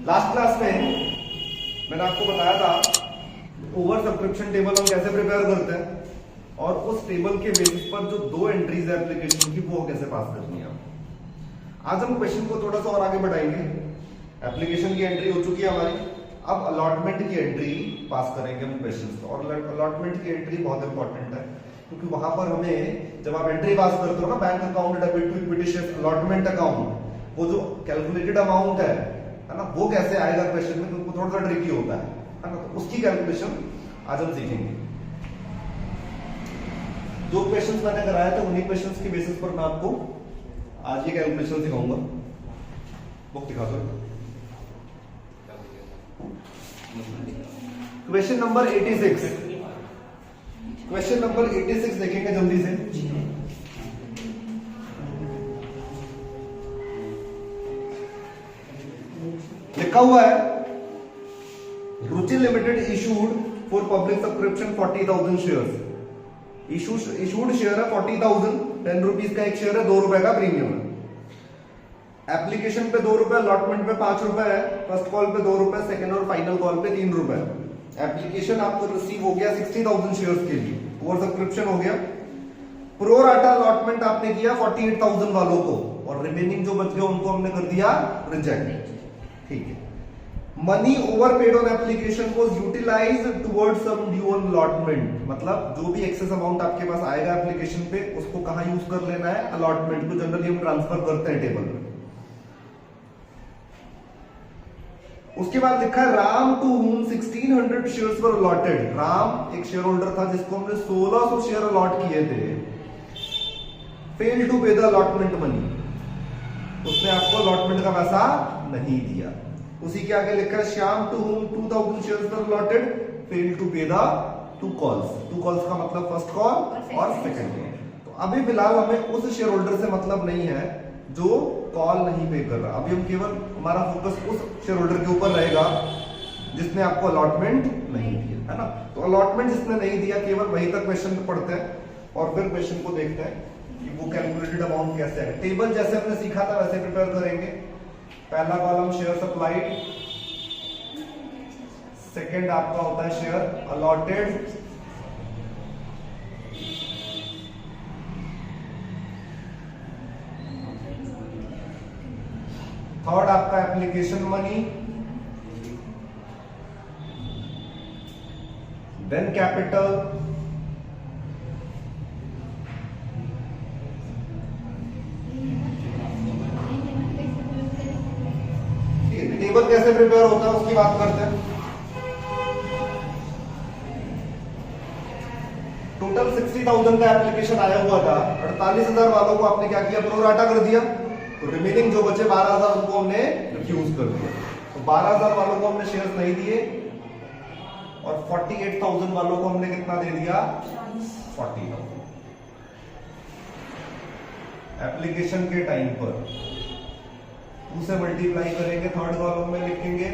Last class में मैंने आपको बताया था ओवर सब्सक्रिप्शन टेबल हम कैसे प्रिपेयर करते हैं और उस टेबल के बेसिस पर जो दो एंट्रीज है एप्लीकेशन की वो कैसे पास करनी है। आज हम क्वेश्चन को थोड़ा सा और आगे बढ़ाएंगे। एप्लीकेशन की एंट्री हो चुकी है हमारी, अब अलॉटमेंट की एंट्री पास करेंगे हम क्वेश्चन को। और अलॉटमेंट की एंट्री बहुत इंपॉर्टेंट है क्योंकि वहां पर हमें जब आप एंट्री पास करते हो ना, bank account debit to equity share allotment account, वो जो कैलकुलेटेड अमाउंट है ना, वो कैसे आएगा क्वेश्चन में, तो थोड़ा सा ट्रिकी होता है ना। तो उसकी कैलकुलेशन आज हम सीखेंगे। जो क्वेश्चंस मैंने कराया था उन्हीं क्वेश्चंस के बेसिस पर मैं आपको आज ये कैलकुलेशन सिखाऊंगा। बुक दिखा दो। क्वेश्चन नंबर 86, क्वेश्चन नंबर 86 देखेंगे जल्दी से। लिखा हुआ है Ruchi limited issued for public subscription 40,000 shares. Issued share है 40,000, 10 रुपीज का एक शेयर है, 2 रुपए का प्रीमियम है। एप्लीकेशन पे 2 रुपए, अलॉटमेंट पे 5 रुपए है, फर्स्ट कॉल पे 2 रुपए, सेकंड और फाइनल कॉल पे 3 रुपए। एप्लीकेशन आपको रिसीव हो गया 60,000 शेयर्स के लिए, ओवर सब्सक्रिप्शन हो गया। प्रो राटा अलॉटमेंट आपने किया 48,000 वालों को और रिमेनिंग जो बच गए उनको हमने कर दिया रिजेक्ट। ठीक है। Money over paid on application was utilised towards sum due on allotment, मतलब जो भी एक्सेस अमाउंट आपके पास आएगा एप्लीकेशन पे उसको कहां यूज कर लेना है, अलॉटमेंट को जनरली हम ट्रांसफर करते हैं टेबल में। उसके बाद लिखा है Ram to whom 1600 shares were allotted. Ram एक शेयर होल्डर था जिसको हमने 1600 शेयर अलॉट किए थे, fail to pay the allotment money, उसने आपको अलॉटमेंट का पैसा नहीं दिया। उसी के आगे लिखा है Shyam to whom 2000 shares were allotted, fail to pay the 2 calls. 2 calls का मतलब फर्स्ट कॉल और सेकंड कॉल। तो अभी फिलहाल हमें उस शेयर होल्डर से मतलब नहीं है जो कॉल नहीं पे कर रहा। अभी हम केवल हमारा फोकस उस शेयर होल्डर के ऊपर रहेगा जिसने आपको अलॉटमेंट नहीं दिया, है ना। तो अलॉटमेंट जिसने नहीं दिया केवल वही तक क्वेश्चन पढ़ते हैं और फिर क्वेश्चन को देखते हैं कि वो कैलकुलेटेड अमाउंट कैसे है। टेबल जैसे हमने सीखा था वैसे प्रिपेयर करेंगे। पहला कॉलम शेयर सप्लाइड, सेकंड आपका होता है शेयर अलॉटेड, थर्ड आपका application money, then capital, table कैसे प्रिपेयर होता है उसकी बात करते हैं। टोटल 60,000 का एप्लीकेशन आया हुआ था, 48,000 वालों को आपने क्या किया, प्रो राटा कर दिया, तो रिमेनिंग जो बचे 12,000 उनको हमने रिफ्यूज कर दिया। तो 12,000 वालों को हमने शेयर्स नहीं दिए और 48,000 वालों को हमने कितना दे दिया, 40,000। एप्लीकेशन के टाइम पर 2 से मल्टीप्लाई करेंगे, थर्ड कॉलम में लिखेंगे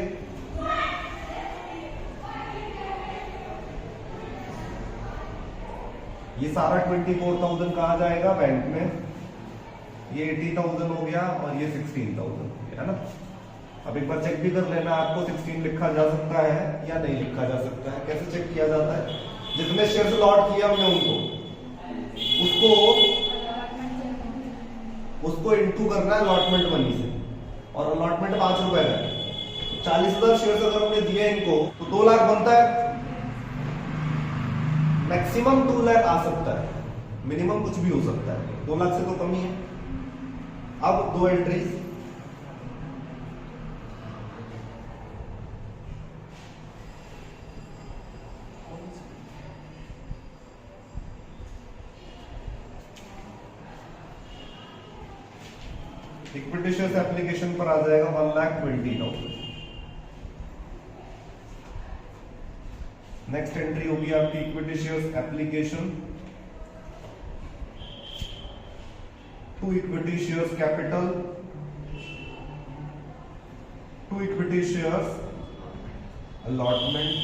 ये सारा 24,000 कहा जाएगा बैंक में, ये 80,000 हो गया और ये 16,000 हो गया, है ना। अब एक बार चेक भी कर लेना, आपको 16 लिखा जा सकता है या नहीं लिखा जा सकता है। कैसे चेक किया जाता है, जितने शेयर्स लॉट किया हमने उसको इनटू करना है अलॉटमेंट मनी से, और अलॉटमेंट 5 रुपए का है। 40,000 शेयर्स अगर हमने दिए इनको तो 2 लाख बनता है, मैक्सिमम 2 लाख आ सकता है, मिनिमम कुछ भी हो सकता है, 2 लाख से तो कम ही है। अब 2 एंट्रीज, इक्विटी शेयर्स एप्लीकेशन पर आ जाएगा 1,20,000। नेक्स्ट एंट्री होगी आपकी equity shares application to equity shares capital, to equity shares allotment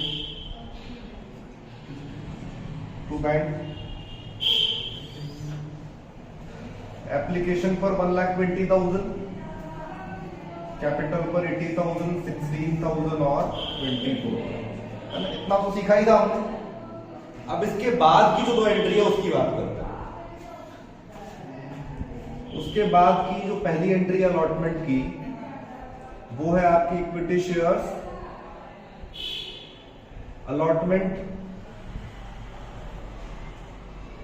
to bank. Application पर 1,20,000, कैपिटल पर 80,000, 16,000 और 24, है ना? इतना तो सीखा ही था हमने। अब इसके बाद की जो दो एंट्री है उसकी बात करते हैं। उसके बाद की जो पहली एंट्री है अलॉटमेंट की, वो है आपकी इक्विटी शेयर्स अलॉटमेंट।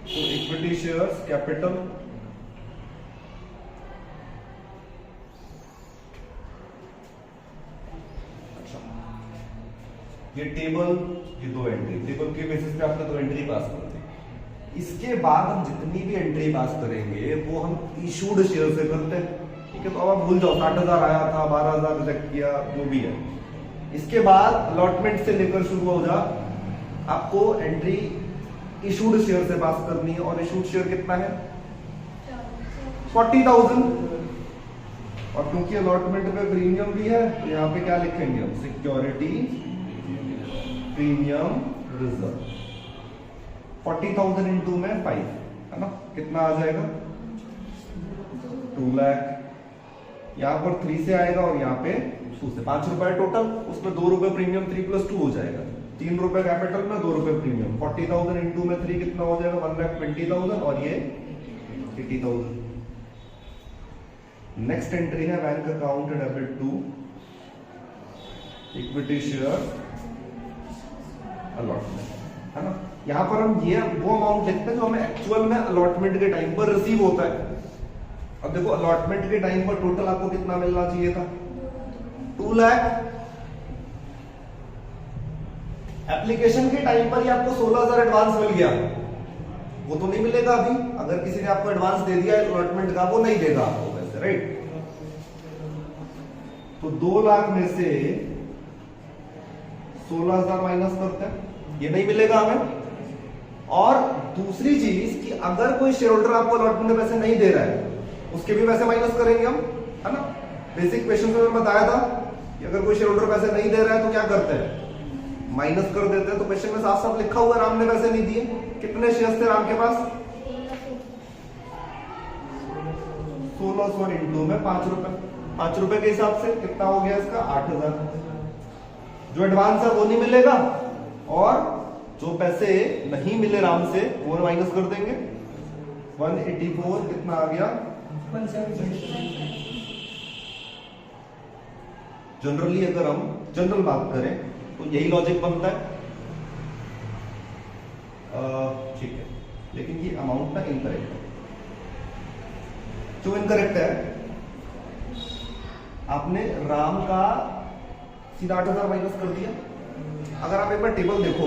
तो इक्विटी शेयर्स कैपिटल, ये टेबल, ये दो एंट्री, टेबल के बेसिस पे आपने दो एंट्री पास कर दी। इसके बाद हम जितनी भी एंट्री पास करेंगे वो हम इशूड शेयर से करते हैं, ठीक है? तो अब आप भूल जाओ 60,000 आया था, 12,000 रिजेक्ट किया, जो भी है। इसके बाद अलॉटमेंट से लेकर शुरू हो जा, आपको एंट्री इशूड शेयर से पास करनी है। और इशूड शेयर कितना है? 40,000। और क्योंकि अलॉटमेंट पे प्रीमियम भी है तो यहाँ पे क्या लिखेंगे हम? Security premium reserve. 40,000 इंटू में 5, है ना? कितना आ जाएगा? 2 लाख। यहाँ पर 3 से आएगा और यहाँ पे 2 से, 5 रुपए टोटल। उसमें 2 रुपए प्रीमियम, 3 + 2 हो जाएगा। 3 रुपए कैपिटल में, 2 रुपए प्रीमियम। 40,000 इंटू में 3 कितना हो जाएगा? 1,20,000 और ये 80,000। नेक्स्ट एंट्री है bank account debit to equity share allotment, है ना? यहां पर हम ये वो अमाउंट लिखते हैं जो हमें एक्चुअल में अलॉटमेंट के टाइम पर रिसीव होता है। अब देखो अलॉटमेंट के टाइम पर टोटल आपको कितना मिलना चाहिए था? 2 लाख। एप्लीकेशन के टाइम पर ही आपको 16,000 एडवांस मिल गया, वो तो नहीं मिलेगा अभी। अगर किसी ने आपको एडवांस दे दिया अलॉटमेंट का, वो नहीं देगा आपको पैसे, राइट? तो 2 लाख में से 16,000 माइनस करते हैं, ये नहीं मिलेगा हमें। और दूसरी चीज कि अगर कोई शेयर होल्डर आपको अलॉटमेंट में पैसे नहीं दे रहा है, उसके भी पैसे माइनस करेंगे हम, है ना? बेसिक क्वेश्चन में मैंने बताया था कि अगर कोई शेयर होल्डर पैसे नहीं दे रहा है तो क्या करते हैं? माइनस कर देते हैं। तो क्वेश्चन में साफ साफ लिखा हुआ है राम ने पैसे नहीं दिए। कितने शेयर्स थे राम के पास? 1600 इंटू में 5 रुपए। 5 रुपए के हिसाब से कितना हो गया इसका? 8,000। जो एडवांस है वो नहीं मिलेगा, और जो पैसे नहीं मिले राम से वो माइनस कर देंगे। 184 कितना आ गया? 170। जनरली अगर हम जनरल बात करें तो यही लॉजिक बनता है, ठीक है। लेकिन ये अमाउंट ना इनकरेक्ट है। जो इनकरेक्ट है, आपने राम का सीधा 8,000 माइनस कर दिया। अगर आप एक बार टेबल देखो,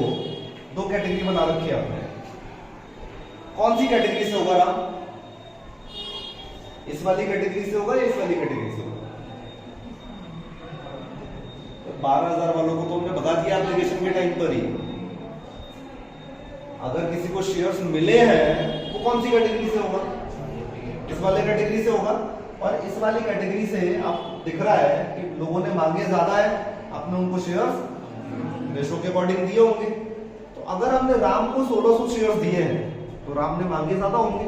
2 कैटेगरी बना रखी है आपने। कौन सी कैटेगरी से होगा राम? इस वाली कैटेगरी से होगा या इस वाली कैटेगरी से होगा? तो 12,000 वालों को तो हमने भगा दिया एप्लीकेशन के टाइम पर ही। अगर किसी को शेयर्स मिले हैं वो कौन सी कैटेगरी से होगा? इस वाले कैटेगरी से होगा। और इस वाली कैटेगरी से आप दिख रहा है कि लोगों ने मांगे ज्यादा है, आपने उनको शेयर्स रेशो के अकॉर्डिंग दिए होंगे। तो अगर हमने राम को 1600 शेयर्स दिए हैं तो राम ने मांगे ज्यादा होंगे,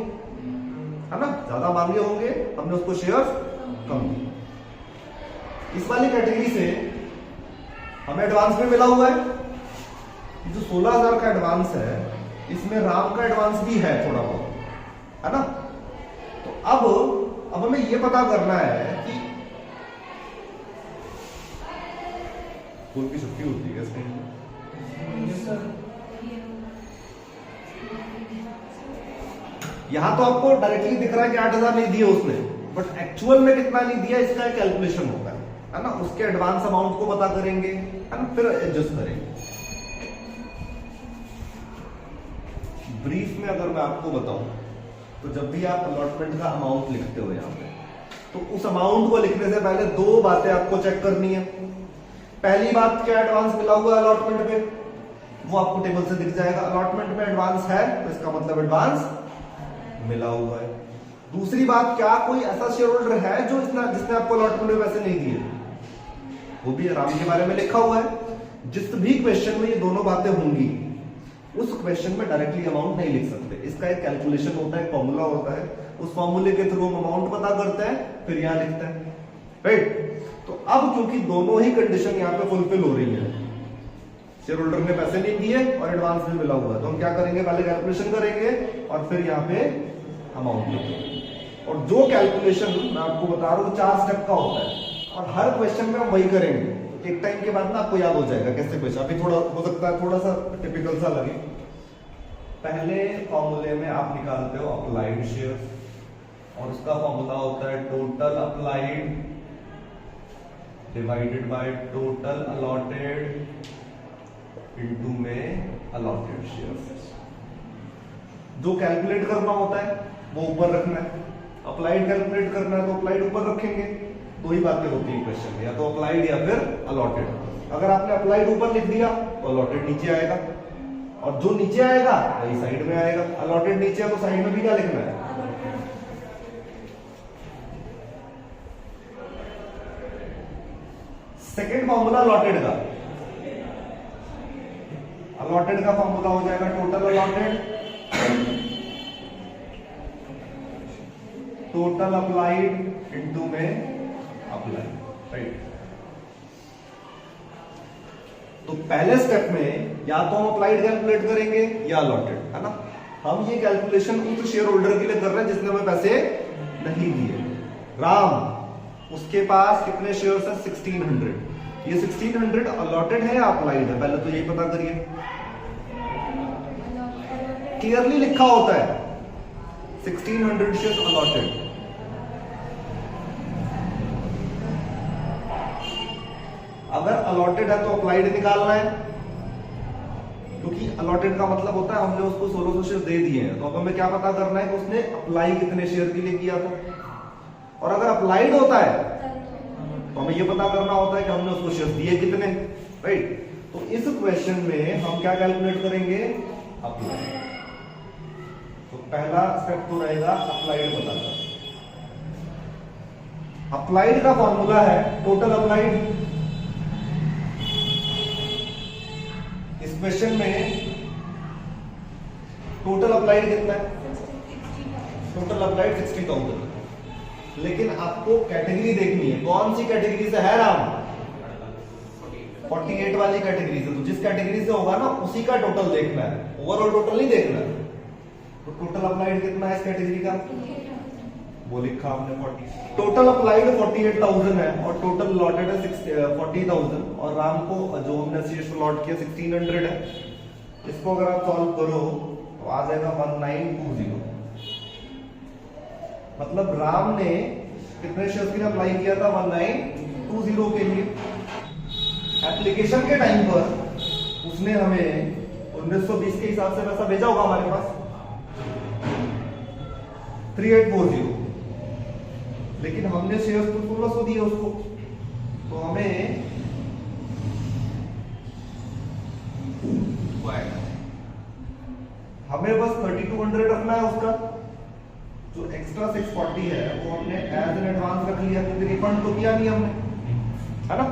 है ना? ज्यादा मांगे होंगे, हमने उसको शेयर्स कम दिए। इस वाली कैटेगरी से हमें एडवांस में मिला हुआ है। जो 16,000 का एडवांस है, इसमें राम का एडवांस भी है थोड़ा बहुत, है ना? तो अब हमें यह पता करना है कि स्कूल की छुट्टी होती है इसमें। यहां तो आपको डायरेक्टली दिख रहा है कि 8,000 नहीं दिए उसने, बट एक्चुअल में कितना नहीं दिया इसका कैलकुलेशन होता है ना? उसके एडवांस अमाउंट को पता करेंगे, है ना? फिर एडजस्ट करेंगे। ब्रीफ में अगर मैं आपको बताऊं तो जब भी आप अलॉटमेंट का अमाउंट लिखते हो यहां पे, तो उस अमाउंट को लिखने से पहले 2 बातें आपको चेक करनी है। पहली बात, क्या एडवांस मिला हुआ है अलॉटमेंट पे? वो आपको टेबल से दिख जाएगा। अलॉटमेंट में एडवांस है तो इसका मतलब एडवांस मिला हुआ है। दूसरी बात, क्या कोई ऐसा शेयर होल्डर है जो जिसने आपको अलॉटमेंट में पैसे नहीं दिए? वो भी राम के बारे में लिखा हुआ है। जिस भी क्वेश्चन में ये दोनों बातें होंगी, उस क्वेश्चन में डायरेक्टली अमाउंट नहीं लिख सकते। इसका एक कैलकुलेशन होता है, फॉर्मूला होता है। उस फॉर्मूले के थ्रू हम अमाउंट पता करते हैं, फिर यहां लिखते हैं, राइट? तो अब क्योंकि दोनों ही कंडीशन यहाँ पे फुलफिल हो रही है, शेयर होल्डर ने पैसे नहीं दिए और एडवांस में मिला हुआ है, तो हम क्या करेंगे, पहले कैलकुलेशन करेंगे और फिर यहाँ पे अमाउंट लिखेंगे। और जो कैलकुलेशन मैं आपको बता रहा हूँ 4 स्टेप का होता है और हर क्वेश्चन में हम वही करेंगे। एक टाइम के बाद ना आपको याद हो जाएगा कैसे क्वेश्चन, अभी थोड़ा हो सकता है थोड़ा सा टिपिकल सा लगे। पहले फॉर्मूले में आप निकालते हो अप्लाइड शेयर और उसका फॉर्मूला होता है total applied divided by total allotted into में अलॉटेड शेयर। जो कैलकुलेट करना होता है वो ऊपर रखना है, अप्लाइड कैलकुलेट करना है तो अप्लाइड ऊपर रखेंगे। दो ही बातें होती है क्वेश्चन में, या तो अप्लाइड या फिर अलॉटेड। अगर आपने अप्लाइड ऊपर लिख दिया तो अलॉटेड नीचे आएगा, और जो नीचे आएगा वही साइड में आएगा। अलॉटेड नीचे है तो साइड में भी क्या लिखना है, सेकेंड फॉर्मूला अलॉटेड का। अलॉटेड का फॉर्मूला हो जाएगा total allotted total applied into में अप्लाइड, राइट। तो पहले स्टेप में या तो हम अप्लाइड कैलकुलेट करेंगे या अलॉटेड, है ना। हम ये कैलकुलेशन उस शेयर होल्डर के लिए कर रहे हैं जिसने हमें पैसे नहीं दिए। राम, उसके पास कितने शेयर्स है, 1600। ये 1600 अलॉटेड है या अप्लाइड है, पहले तो यही पता करिए। क्लियरली लिखा होता है 1600 शेयर्स अलॉटेड। अगर अलॉटेड है तो अप्लाइड निकालना है, क्योंकि अलॉटेड का मतलब होता है हमने उसको 1600 शेयर दे दिए हैं, तो अब हमें क्या पता करना है कि उसने अप्लाई कितने शेयर के लिए किया था। और अगर अप्लाइड होता है तो हमें यह पता करना होता है कि हमने उसको शेयर दिए कितने, राइट। तो इस क्वेश्चन में हम क्या कैलकुलेट करेंगे, अप्लाई। तो पहला स्टेप तो रहेगा अप्लाइड बताना। अप्लाइड का फॉर्मूला है टोटल अप्लाइड। इस क्वेश्चन में टोटल अप्लाइड कितना है, टोटल अप्लाइड 60,000। लेकिन आपको कैटेगरी देखनी है, कौन सी कैटेगरी से है राम, 48 वाली कैटेगरी से। तो जिस कैटेगरी से होगा ना उसी का टोटल देखना है, ओवरऑल टोटल नहीं देखना है। तो टोटल अप्लाइड कितना है इस कैटेगरी का, वो लिखा हमने 40। टोटल अप्लाइड 48,000 है और टोटल अलॉटेड है 40,000। और राम को जो हमने शेयर्स अलॉट किया 1600 है। इसको अगर आप सॉल्व करो तो आ जाएगा 1920। मतलब राम ने कितने शेयर्स के लिए अप्लाई किया था, 1920 के लिए। एप्लीकेशन के टाइम पर उसने हमें 1920 के हिसाब से पैसा भेजा होगा हमारे पास 3840, लेकिन हमने शेयर्स तो 1600 दिए उसको, तो हमें बस 3200 रखना है। उसका जो एक्स्ट्रा 640 है वो हमने एज एन एडवांस रख लिया, क्योंकि रिफंड तो किया नहीं हमने, है ना।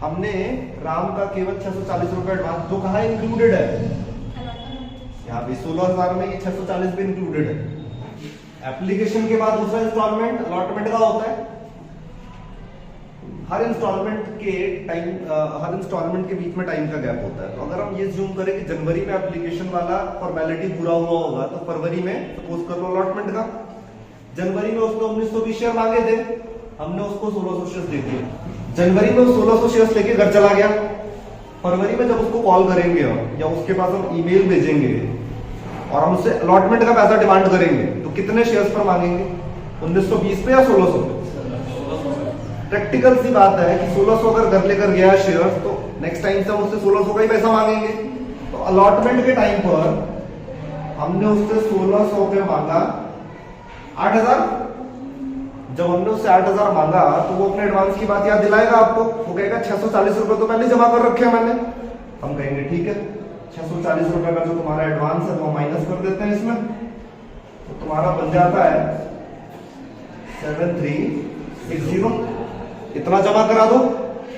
हमने राम का केवल 640 रुपए एडवांस, जो कहा इंक्लूडेड है यहाँ पे 16,000 में, ये 640 भी इंक्लूडेड है। एप्लीकेशन के बाद दूसरा इंस्टॉलमेंट अलॉटमेंट का होता है। हर इंस्टॉलमेंट के टाइम, हर इंस्टॉलमेंट के बीच में टाइम का गैप होता है। तो अगर हम ये ज्यूम करें कि जनवरी में एप्लीकेशन वाला फॉर्मेलिटी पूरा हुआ होगा, तो फरवरी में सपोज कर लो अलॉटमेंट का, जनवरी में उसने 1920 शेयर मांगे थे, हमने उसको 1600 शेयर दे दिए। जनवरी में 1600 शेयर लेके घर चला गया। फरवरी में जब उसको कॉल करेंगे हम या उसके पास हम ईमेल भेजेंगे और हम उससे अलॉटमेंट का पैसा डिमांड करेंगे, तो कितने शेयर्स पर मांगेंगे, 1920 पे या 1600 पे। प्रैक्टिकल सी बात है कि 1600 अगर घर लेकर गया शेयर्स, तो नेक्स्ट टाइम से हम उससे 1600 का ही पैसा मांगेंगे। तो अलॉटमेंट के टाइम पर हमने उससे 1600 पे मांगा 8000। जब हमने उससे 8000 मांगा तो वो अपने एडवांस की बात याद दिलाएगा आपको, वो कहेगा 640 रुपए तो पहले जमा कर रखे हैं मैंने। हम कहेंगे ठीक है, 640 रुपए का जो तुम्हारा एडवांस है वो माइनस कर देते हैं इसमें, तो तुम्हारा बन जाता है 7360। इतना जमा करा दो,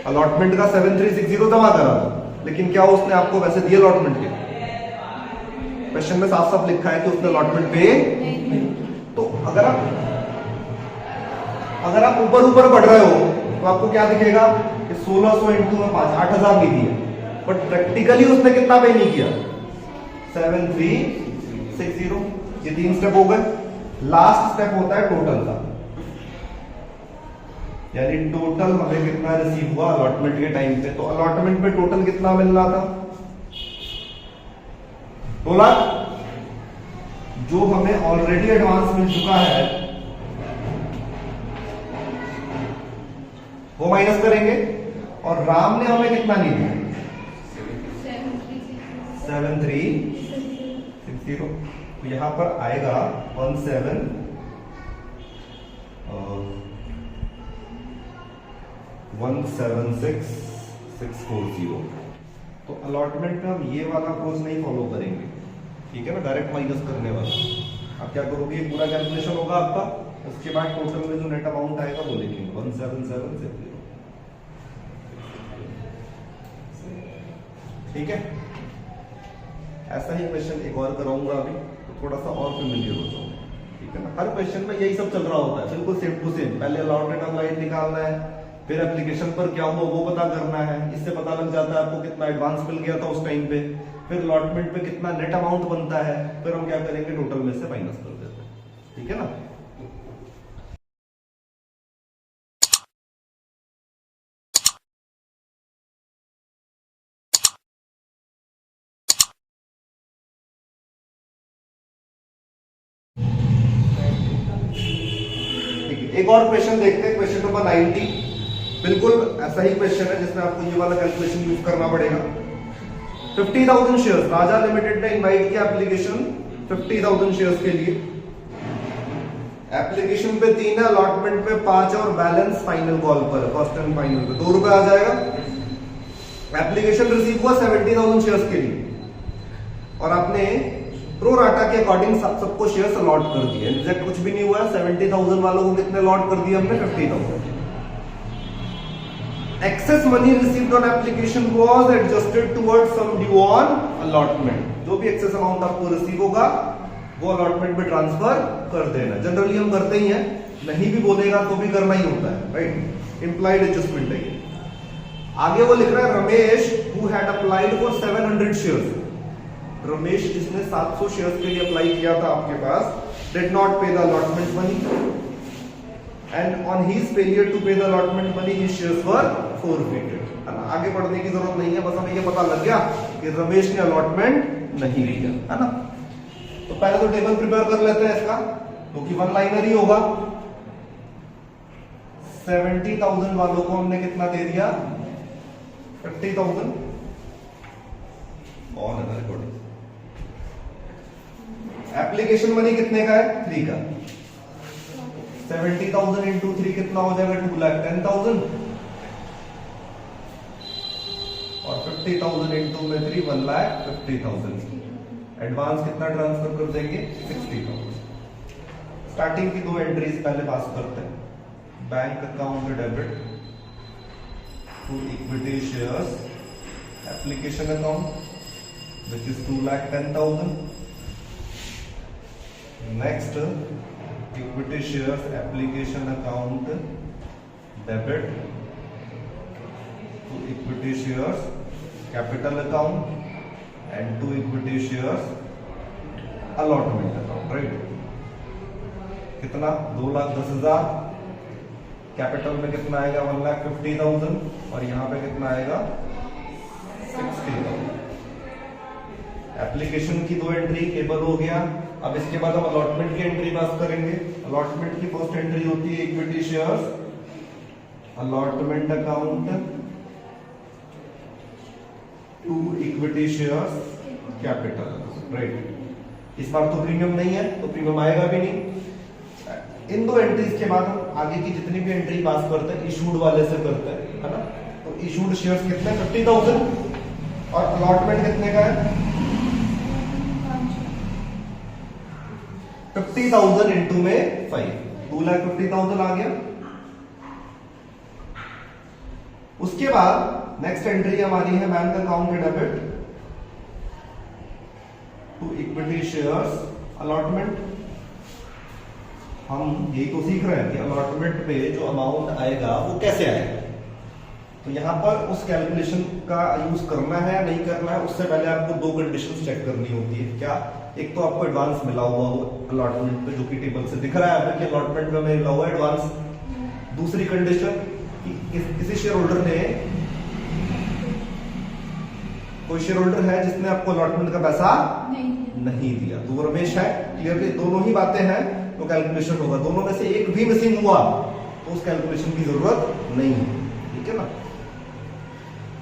अलॉटमेंट का 7360 जमा करा दो। लेकिन क्या उसने आपको पैसे दिए अलॉटमेंट के? क्वेश्चन में साफ साफ लिखा है कि उसने अलॉटमेंट पे। तो अगर आप ऊपर ऊपर बढ़ रहे हो तो आपको क्या दिखेगा कि 1600 इंटू में 5, 8000 नहीं दिया, बट प्रैक्टिकली उसने कितना पे नहीं किया, 7360। ये 3 स्टेप हो गए। लास्ट स्टेप होता है टोटल का, यानी टोटल हमें कितना रिसीव हुआ अलॉटमेंट के टाइम पे। तो अलॉटमेंट पे टोटल कितना मिल रहा था, 2 लाख, जो हमें ऑलरेडी एडवांस मिल चुका है वो माइनस करेंगे, और राम ने हमें कितना नहीं दिया, 7360। तो यहां पर आएगा 176,640। तो अलॉटमेंट में हम ये वाला अप्रोच नहीं फॉलो करेंगे, ठीक है ना, डायरेक्ट माइनस करने वाला। अब क्या करोगे, ये पूरा कैलकुलेशन होगा आपका, उसके बाद टोटल में जो नेट अमाउंट आएगा वो लिखेंगे 17760, ठीक है। ऐसा ही क्वेश्चन एक और कराऊंगा अभी, तो थोड़ा सा और फेमिलियर हो जाओ, ठीक है ना। हर क्वेश्चन में यही सब चल रहा होता है, बिल्कुल सेम टू सेम। पहले अलॉटेड अप्लाइड निकालना है, फिर एप्लीकेशन पर क्या हुआ वो पता करना है, इससे पता लग जाता है आपको कितना एडवांस मिल गया था उस टाइम पे, फिर अलॉटमेंट पे कितना नेट अमाउंट बनता है, फिर हम क्या करेंगे, टोटल में से माइनस कर देते हैं, ठीक है ना। एक और क्वेश्चन देखते हैं, क्वेश्चन नंबर 90। बिल्कुल ऐसा ही क्वेश्चन है जिसमें आपको ये वाला कैलकुलेशन यूज करना पड़ेगा। 50,000 शेयर्स, राजा लिमिटेड ने इनवाइट किया एप्लीकेशन 50,000 शेयर्स के लिए। एप्लीकेशन पे 3 है, अलॉटमेंट पे 5 है, और बैलेंस फाइनल कॉल पर, फर्स्ट एंड फाइनल पे 2 रुपए आ जाएगा। एप्लीकेशन रिसीव हुआ 70,000 शेयर्स के लिए, और आपने प्रो राटा के अकॉर्डिंग सबको शेयर्स अलॉट कर दिए, एग्जैक्ट कुछ भी नहीं हुआ। 70,000 वालों को कितने अलॉट कर दिए हमने, 50,000। Excess money received on application was adjusted towards sum due on allotment. जो भी एक्सेस अमाउंट आपको रिसीव होगा वो अलॉटमेंट में ट्रांसफर कर देना। जनरली हम करते ही हैं, नहीं भी बोलेगा तो भी करना ही होता है, राइट, इंप्लाइड एडजस्टमेंट है ये। आगे वो लिख रहा है, Ramesh who had applied for 700 shares, Ramesh जिसने 700 शेयर्स के लिए अप्लाई किया था आपके पास, did not pay the allotment money, and on his failure to pay the allotment money his shares were forfeited. आगे पढ़ने की जरूरत नहीं है, बस हमें ये पता लग गया कि रमेश ने अलॉटमेंट नहीं लिया, है ना। तो पहले तो टेबल प्रिपेयर कर लेते हैं इसका, क्योंकि वन लाइनर ही होगा। 70,000 वालों को हमने कितना दे दिया, 50,000 ऑन रिकॉर्डिंग। एप्लीकेशन मनी कितने का है, 3 का। 70,000 इंटू 3 कितना हो जाएगा, 2,10,000, और 50,000 इंटू में 3 1,50,000। एडवांस कितना ट्रांसफर कर देंगे, 60,000। स्टार्टिंग की 2 एंट्रीज पहले पास करते हैं। Bank account debit to equity shares application account which is 2,10,000. Next, equity shares application account debit to equity shares capital account and to equity shares allotment account, right? कितना, 2,10,000। Capital में कितना आएगा, 1,50,000, और यहाँ पे कितना आएगा, 60,000। एप्लीकेशन की 2 एंट्री केबल हो गया। अब इसके बाद हम अलॉटमेंट की एंट्री पास करेंगे। अलॉटमेंट की फर्स्ट एंट्री होती है equity shares allotment account to equity shares capital, right. इस बार तो प्रीमियम नहीं है, तो प्रीमियम आएगा भी नहीं। इन 2 एंट्रीज के बाद हम आगे की जितनी भी एंट्री पास करते हैं इशूड वाले से करते हैं, है ना। तो इशूड शेयर्स कितने, 50,000, और अलॉटमेंट कितने का है, 50,000 इंटू में 5, 2,50,000 आ गया। उसके बाद नेक्स्ट एंट्री हमारी है bank account debit to equity shares allotment हम यही तो सीख रहे हैं कि अलॉटमेंट पे जो अमाउंट आएगा वो कैसे आएगा। तो यहाँ पर उस कैलकुलेशन का यूज करना है या नहीं करना है, उससे पहले आपको दो कंडीशंस चेक करनी होती है। क्या? एक तो आपको एडवांस मिला हुआ हो अलॉटमेंट पे, जो कि टेबल से दिख रहा है आपको कि अलॉटमेंट में हमें मिला हुआ एडवांस। दूसरी कंडीशन कि किसी शेयर होल्डर ने, कोई शेयर होल्डर है जिसने आपको अलॉटमेंट का पैसा नहीं दिया, तो वो रमेश है। क्लियरली दोनों ही बातें हैं तो कैलकुलेशन होगा। दोनों में से एक भी मिसिंग हुआ तो उस कैलकुलेशन की जरूरत नहीं है। ठीक है ना?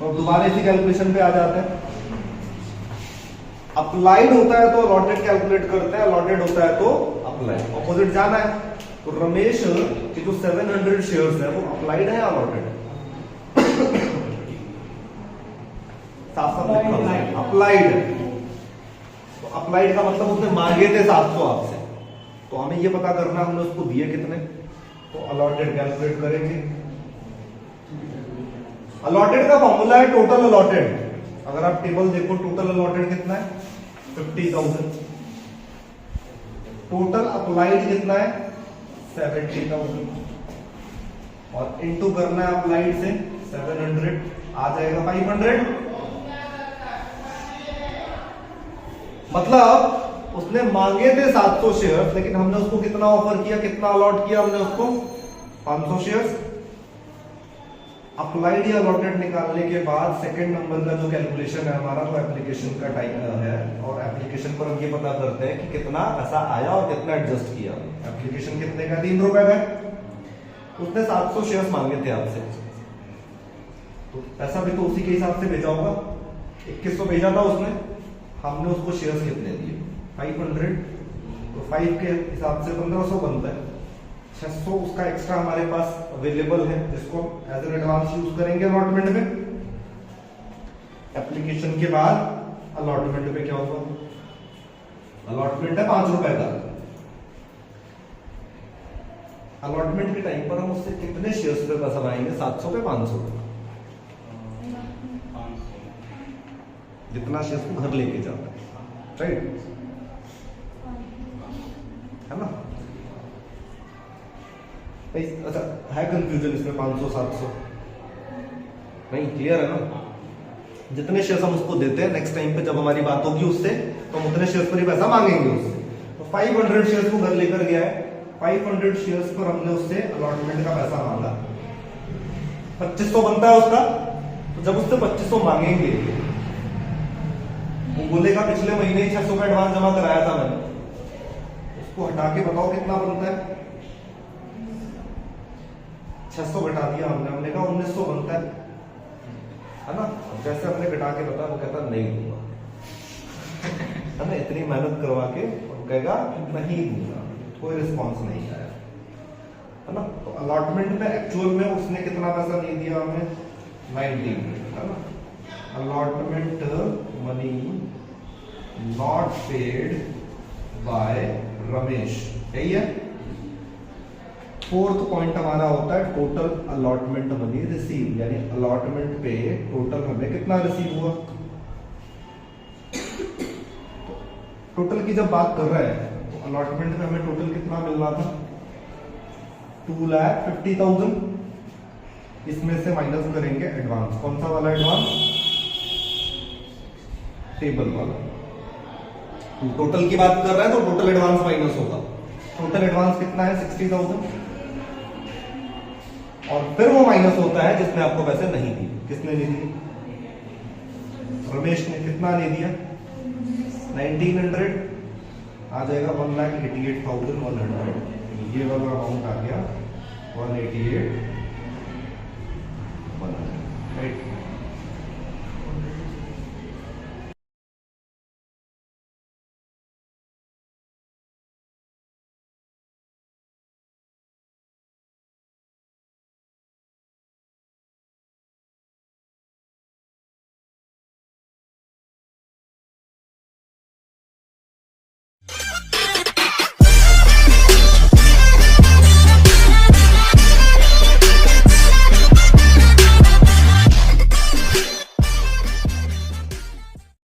तो दोबारा इसी कैलकुलेशन पे आ जाते हैं। अप्लाइड होता है तो अलॉटेड कैलकुलेट करते हैं, अलॉटेड होता है तो अप्लाइड। ऑपोजिट जाना है। तो रमेश के जो 700 शेयर्स है वो अप्लाइड है या अलॉटेड? साफ साफ लिखा है अप्लाइड। तो अप्लाइड का मतलब उसने मांगे थे 700 आपसे, तो हमें ये पता करना हमने उसको दिए कितने। तो अलॉटेड कैलकुलेट करेंगे। अलॉटेड का फॉर्मूला है टोटल अलॉटेड। अगर आप टेबल देखो टोटल अलॉटेड कितना है 50,000, टोटल अप्लाइड कितना है 70,000, और इनटू करना है अप्लाइड से 700, आ जाएगा 500। मतलब उसने मांगे थे 700 शेयर्स, लेकिन हमने उसको कितना ऑफर किया, कितना अलॉट किया हमने उसको 500 शेयर्स। अप्लाइड या अलॉटेड निकालने के बाद सेकंड नंबर का जो कैलकुलेशन है हमारा, वो एप्लीकेशन का टाइम है, और एप्लीकेशन पर हम ये पता करते हैं कि कितना पैसा आया और कितना एडजस्ट किया। एप्लीकेशन कितने का? 3 रुपए का। उसने 700 शेयर्स मांगे थे आपसे, तो पैसा भी तो उसी के हिसाब से भेजा होगा। 2100 भेजा था उसने, हमने उसको शेयर्स कितने दिए 500, तो 5 के हिसाब से 1500 बनता है। 600 उसका एक्स्ट्रा हमारे पास अवेलेबल है, जिसको एज एन एडवांस यूज करेंगे अलॉटमेंट में। एप्लीकेशन के बाद अलॉटमेंट में क्या होगा? अलॉटमेंट है 5 रुपए का। अलॉटमेंट के टाइम पर हम उससे कितने शेयर्स पे पैसा पाएंगे? 700 पे 500 पे, जितना शेयर्स को घर लेके जाता है, राइट? है ना? अच्छा, है कंफ्यूजन इसमें 500 700? नहीं, क्लियर है ना? जितने शेयर्स हम उसको देते हैं, नेक्स्ट टाइम पे जब हमारी बात होगी उससे, तो हम उतने शेयर्स पर ही पैसा मांगेंगे उससे। तो 500 शेयर्स को घर लेकर गया है, 500 शेयर्स पर हमने उससे अलॉटमेंट का पैसा मांगा, 2500 बनता है उसका। तो जब उससे 2500 मांगेंगे, वो बोलेगा पिछले महीने ही 600 का एडवांस जमा कराया था मैंने, उसको हटा के बताओ कितना बनता है। 600 घटा दिया हमने कहा 1900 बनता है ना? जैसे हमने घटा के बताया, वो कहता नहीं दूंगा, है ना? इतनी मेहनत करवा के वो कहेगा नहीं दूंगा, कोई रिस्पॉन्स नहीं आया, है ना? तो अलॉटमेंट में एक्चुअल में उसने कितना पैसा नहीं दिया हमें? 19, है ना? Allotment money not paid by Ramesh, यही है। फोर्थ पॉइंट हमारा होता है टोटल अलॉटमेंट मनी रिसीव, यानी अलॉटमेंट पे टोटल हमें कितना रिसीव हुआ। टोटल की जब बात कर रहे हैं तो अलॉटमेंट में हमें टोटल कितना मिल रहा था? 2,50,000। इसमें से माइनस करेंगे एडवांस। कौन सा वाला एडवांस? टेबल वाला। टोटल की बात कर रहे हैं तो टोटल एडवांस माइनस होगा। टोटल एडवांस कितना है? 60,000। और फिर वो माइनस होता है जिसने आपको पैसे नहीं दिए। किसने नहीं दिए? रमेश ने। कितना नहीं दिया? 1900। आ जाएगा 1,88,100। ये वाला अमाउंट आ गया 188,100।